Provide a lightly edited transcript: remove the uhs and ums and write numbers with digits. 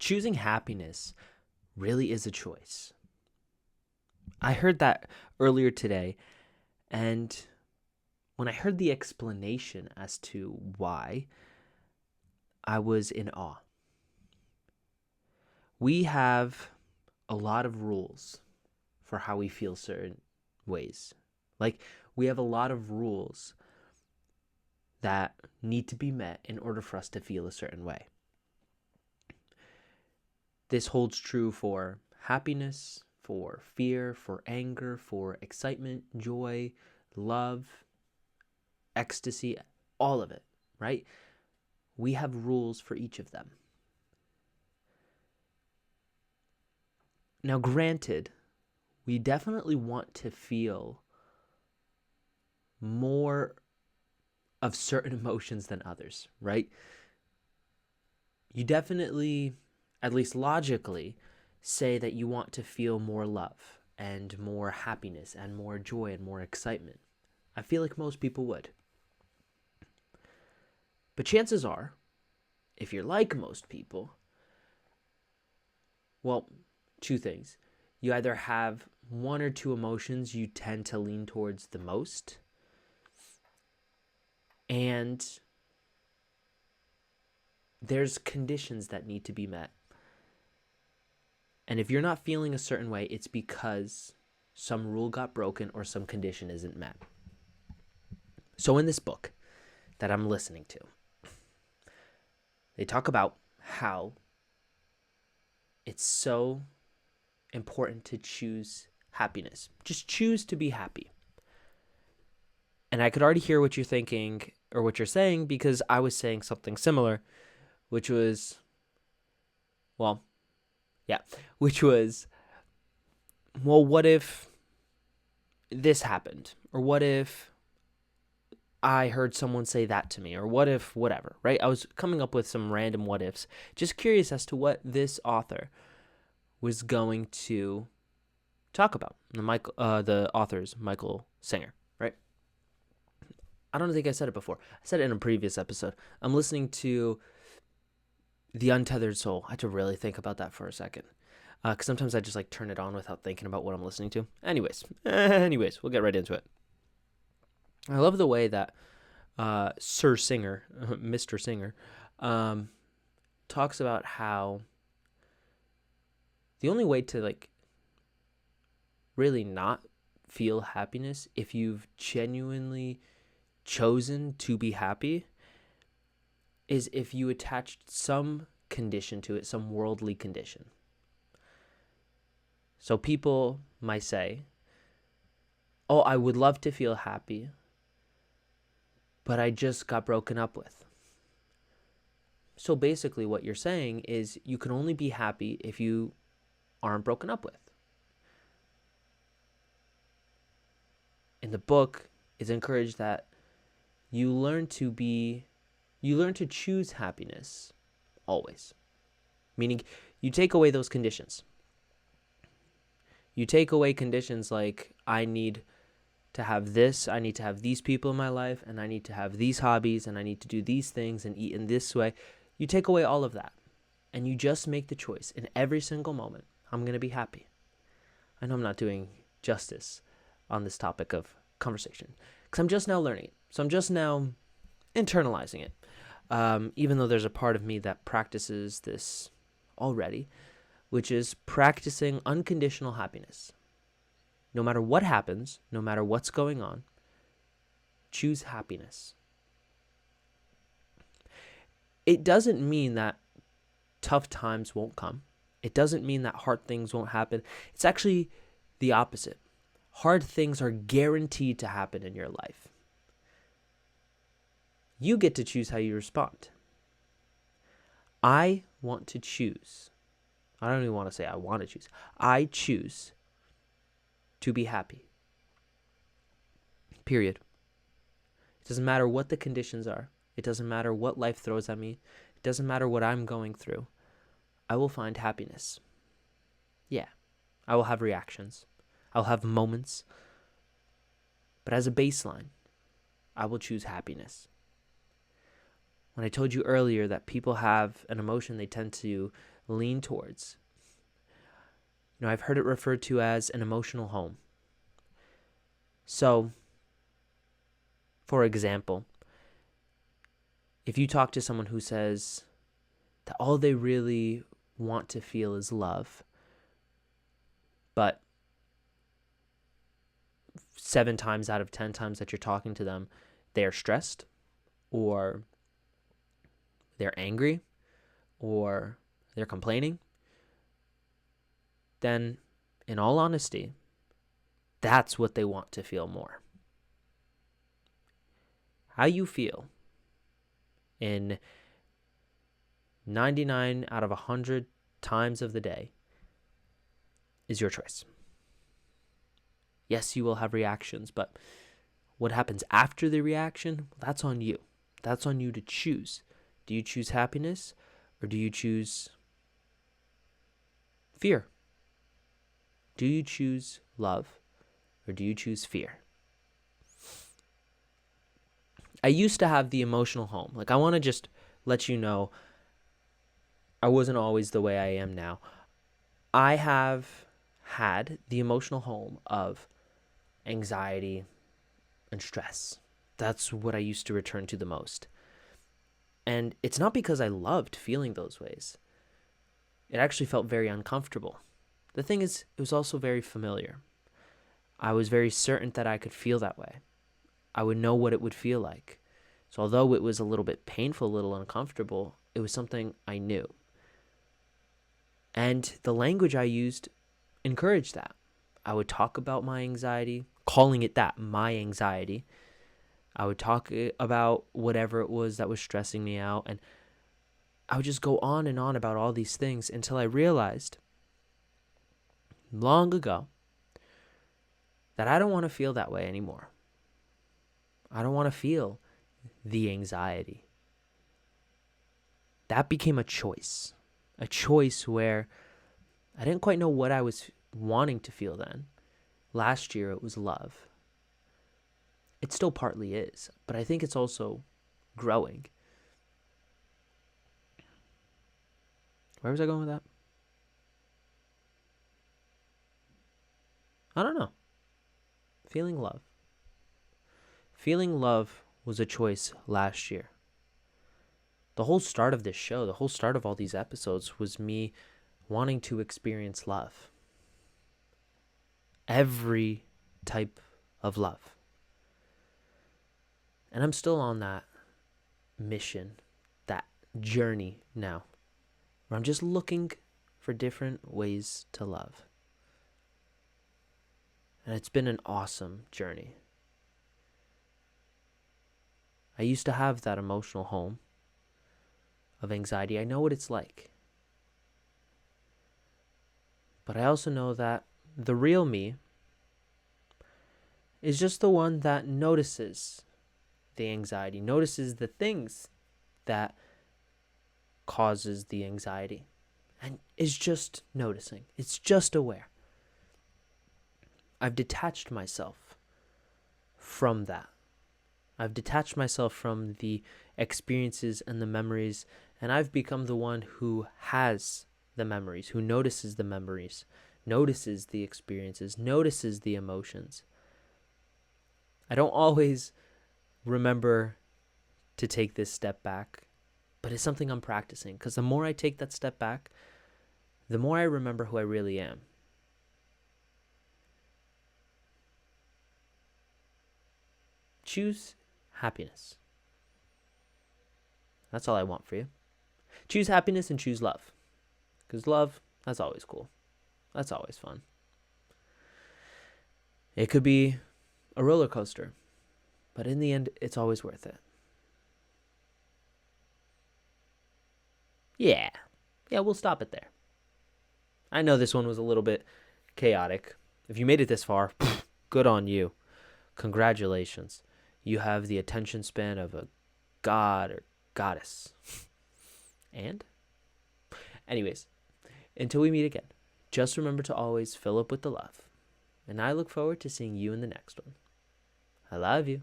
choosing happiness really is a choice. I heard that earlier today, and when I heard the explanation as to why, I was in awe. We have a lot of rules for how we feel certain ways. Like, we have a lot of rules that need to be met in order for us to feel a certain way. This holds true for happiness, for fear, for anger, for excitement, joy, love, ecstasy, all of it, right? We have rules for each of them. Now, granted, we definitely want to feel more of certain emotions than others, right? You definitely, at least logically, say that you want to feel more love and more happiness and more joy and more excitement. I feel like most people would. But chances are, if you're like most people, well, two things. You either have one or two emotions you tend to lean towards the most, and there's conditions that need to be met. And if you're not feeling a certain way, it's because some rule got broken or some condition isn't met. So in this book that I'm listening to, they talk about how it's so important to choose happiness. Just choose to be happy. And I could already hear what you're thinking or what you're saying, because I was saying something similar, which was, well, what if this happened? Or what if I heard someone say that to me? Or what if whatever, right? I was coming up with some random what ifs, just curious as to what this author was going to talk about. The author is Michael Singer, right? I don't think I said it before. I said it in a previous episode. I'm listening to The Untethered Soul. I had to really think about that for a second. Because sometimes I just like turn it on without thinking about what I'm listening to. Anyways, we'll get right into it. I love the way that Sir Singer, Mr. Singer, talks about how the only way to like really not feel happiness, if you've genuinely chosen to be happy, is if you attached some condition to it, some worldly condition. So people might say, oh, I would love to feel happy, but I just got broken up with. So basically what you're saying is you can only be happy if you aren't broken up with. In the book, it's encouraged that you learn to choose happiness always. Meaning you take away those conditions. You take away conditions like, I need to have this, I need to have these people in my life, and I need to have these hobbies, and I need to do these things and eat in this way. You take away all of that, and you just make the choice in every single moment. I'm going to be happy. I know I'm not doing justice on this topic of conversation, because I'm just now learning it. So I'm just now internalizing it. Even though there's a part of me that practices this already, which is practicing unconditional happiness. No matter what happens, no matter what's going on, choose happiness. It doesn't mean that tough times won't come. It doesn't mean that hard things won't happen. It's actually the opposite. Hard things are guaranteed to happen in your life. You get to choose how you respond. I want to choose. I don't even want to say I want to choose. I choose to be happy. Period. It doesn't matter what the conditions are. It doesn't matter what life throws at me. It doesn't matter what I'm going through. I will find happiness. Yeah, I will have reactions. I'll have moments. But as a baseline, I will choose happiness. When I told you earlier that people have an emotion they tend to lean towards. I've heard it referred to as an emotional home. So, for example, if you talk to someone who says that all they really want to feel is love, but 7 times out of 10 times that you're talking to them, they are stressed, or they're angry, or they're complaining, then in all honesty, that's what they want to feel more. How you feel in 99 out of 100 times of the day is your choice. Yes, you will have reactions, but what happens after the reaction, that's on you. That's on you to choose. Do you choose happiness, or do you choose fear? Do you choose love, or do you choose fear? I used to have the emotional home. I want to just let you know, I wasn't always the way I am now. I have had the emotional home of anxiety and stress. That's what I used to return to the most. And it's not because I loved feeling those ways. It actually felt very uncomfortable. The thing is, it was also very familiar. I was very certain that I could feel that way. I would know what it would feel like. So although it was a little bit painful, a little uncomfortable, it was something I knew. And the language I used encouraged that. I would talk about my anxiety, calling it that, my anxiety. I would talk about whatever it was that was stressing me out, and I would just go on and on about all these things until I realized long ago that I don't want to feel that way anymore. I don't want to feel the anxiety. That became a choice where I didn't quite know what I was wanting to feel then. Last year it was love. It still partly is, but I think it's also growing. Where was I going with that? I don't know. Feeling love. Feeling love was a choice last year. The whole start of this show, the whole start of all these episodes was me wanting to experience love. Every type of love. And I'm still on that mission, that journey now, where I'm just looking for different ways to love. And it's been an awesome journey. I used to have that emotional home of anxiety. I know what it's like. But I also know that the real me is just the one that notices the anxiety, notices the things that causes the anxiety, and is just noticing. It's just aware. I've detached myself from that. I've detached myself from the experiences and the memories, and I've become the one who has the memories, who notices the memories, notices the experiences, notices the emotions. I don't always remember to take this step back, but it's something I'm practicing, because the more I take that step back, the more I remember who I really am. Choose happiness. That's all I want for you. Choose happiness and choose love. Because love, that's always cool. That's always fun. It could be a roller coaster, but in the end, it's always worth it. Yeah, we'll stop it there. I know this one was a little bit chaotic. If you made it this far, good on you. Congratulations. You have the attention span of a god or goddess. And? Anyways, until we meet again, just remember to always fill up with the love. And I look forward to seeing you in the next one. I love you.